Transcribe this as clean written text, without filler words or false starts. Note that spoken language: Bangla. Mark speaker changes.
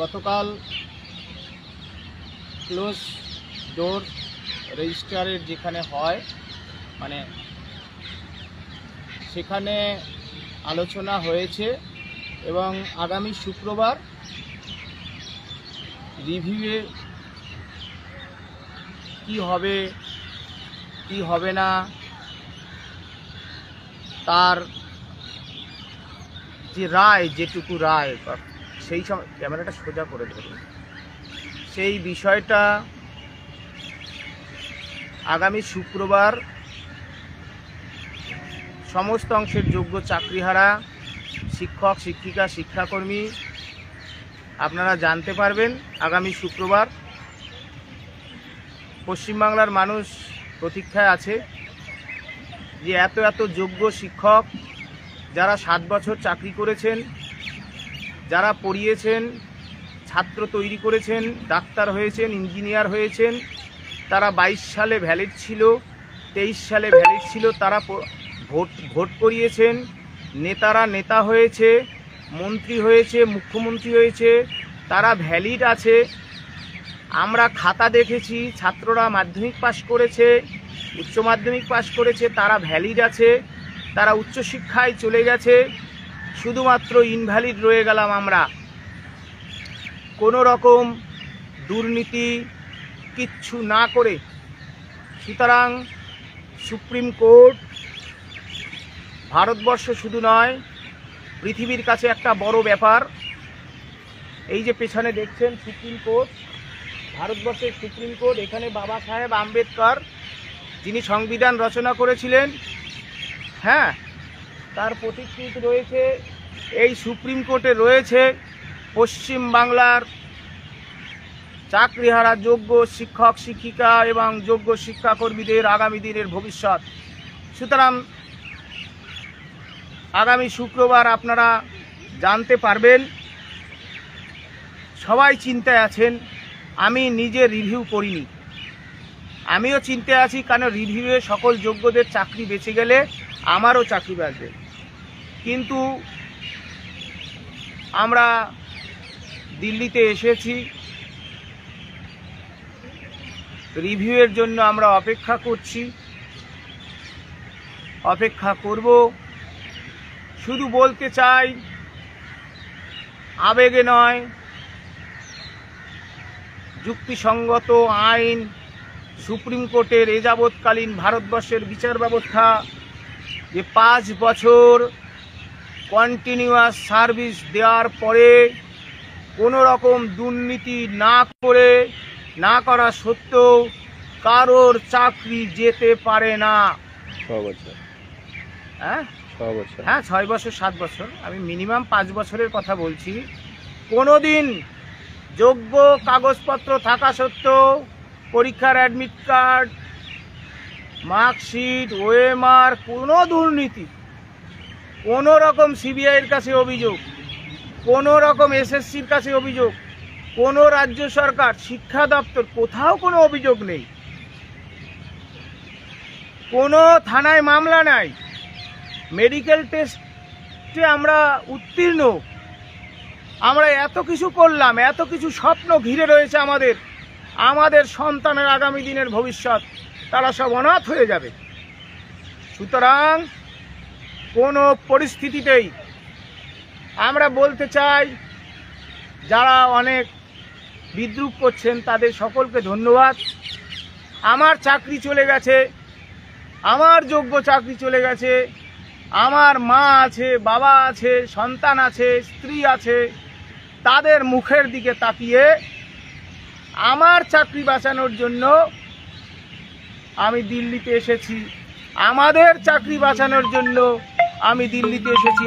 Speaker 1: গতকাল ক্লোজ ডোর রেজিস্ট্রারের যেখানে হয় মানে সেখানে আলোচনা হয়েছে এবং আগামী শুক্রবার রিভিউয়ে কি হবে কি হবে না তার যে রায়, যেটুকু রায়, সেই সময় ক্যামেরাটা সোজা করে ধরুন, সেই বিষয়টা আগামী শুক্রবার সমস্ত অংশের যোগ্য চাকরিহারা শিক্ষক, শিক্ষিকা, শিক্ষাকর্মী আপনারা জানতে পারবেন। আগামী শুক্রবার পশ্চিমবাংলার মানুষ প্রতীক্ষায় আছে যে এত যোগ্য শিক্ষক যারা 7 বছর চাকরি করেছেন, যারা পড়িয়েছেন, ছাত্র তৈরি করেছেন, ডাক্তার হয়েছেন, ইঞ্জিনিয়ার হয়েছেন, তারা 22 সালে ভ্যালিড ছিল, 23 সালে ভ্যালিড ছিল, তারা ভোট করিয়েছেন, নেতারা নেতা হয়েছে, মন্ত্রী হয়েছে, মুখ্যমন্ত্রী হয়েছে, তারা ভ্যালিড আছে। আমরা খাতা দেখেছি, ছাত্ররা মাধ্যমিক পাশ করেছে, উচ্চ মাধ্যমিক পাশ করেছে, তারা ভ্যালিড আছে, তারা উচ্চশিক্ষায় চলে গেছে, শুধুমাত্র ইনভ্যালিড রয়ে গেলাম আমরা। কোনো রকম দুর্নীতি কিচ্ছু না করে। সুতরাং সুপ্রিম কোর্ট ভারতবর্ষ শুধু নয়, পৃথিবীর কাছে একটা বড় ব্যাপার। এই যে পেছনে দেখছেন সুপ্রিম কোর্ট, ভারতবর্ষের সুপ্রিম কোর্ট, এখানে বাবা সাহেব আম্বেদকর যিনি সংবিধান রচনা করেছিলেন, হ্যাঁ, তার প্রতিকৃতি রয়েছে এই সুপ্রিম কোর্টে, রয়েছে পশ্চিম বাংলার চাকরিহারা যোগ্য শিক্ষক, শিক্ষিকা এবং যোগ্য শিক্ষাকর্মীদের আগামী দিনের ভবিষ্যৎ। সুতরাং আগামী শুক্রবার আপনারা জানতে পারবেন। সবাই চিন্তায় আছেন, আমি নিজে রিভিউ করিনি, আমিও চিন্তায় আছি, কারণ রিভিউয়ে সকল যোগ্যদের চাকরি বেঁচে গেলে আমারও চাকরি বাঁচবে। কিন্তু আমরা দিল্লিতে এসেছি, রিভিউয়ের জন্য আমরা অপেক্ষা করছি, অপেক্ষা করব। শুধু বলতে চাই, আবেগে নয়, যুক্তিসঙ্গত আইন সুপ্রিম কোর্টের এযাবৎকালীন ভারতবর্ষের বিচার ব্যবস্থা যে 5 বছর কন্টিনিউয়াস সার্ভিস দেওয়ার পরে কোনো রকম দুর্নীতি না করা সত্ত্বেও কারোর চাকরি যেতে পারে না।
Speaker 2: 6 বছর,
Speaker 1: হ্যাঁ
Speaker 2: 6 বছর,
Speaker 1: হ্যাঁ 6 বছর 7 বছর, আমি মিনিমাম 5 বছরের কথা বলছি। কোনোদিন যোগ্য কাগজপত্র থাকা সত্ত্বেও পরীক্ষার অ্যাডমিট কার্ড, মার্কশিট, ওএমআর, কোনো দুর্নীতি, কোনো রকম সিবিআইয়ের কাছে অভিযোগ, কোনো রকম এসএসসির কাছে অভিযোগ, কোনো রাজ্য সরকার, শিক্ষা দপ্তর, কোথাও কোনো অভিযোগ নেই, কোনো থানায় মামলা নাই, মেডিকেল টেস্টে আমরা উত্তীর্ণ, আমরা এত কিছু করলাম, এত কিছু স্বপ্ন ঘিরে রয়েছে আমাদের সন্তানের আগামী দিনের ভবিষ্যৎ, তারা সব অনাথ হয়ে যাবে। সুতরাং কোনো পরিস্থিতিতেই আমরা বলতে চাই, যারা অনেক বিদ্রূপ করছেন তাদের সকলকে ধন্যবাদ। আমার চাকরি চলে গেছে, আমার যোগ্য চাকরি চলে গেছে, আমার মা আছে, বাবা আছে, সন্তান আছে, স্ত্রী আছে, তাদের মুখের দিকে তাকিয়ে আমার চাকরি বাঁচানোর জন্য আমি দিল্লিতে এসেছি, আমাদের চাকরি বাঁচানোর জন্য আমি দিল্লিতে এসেছি।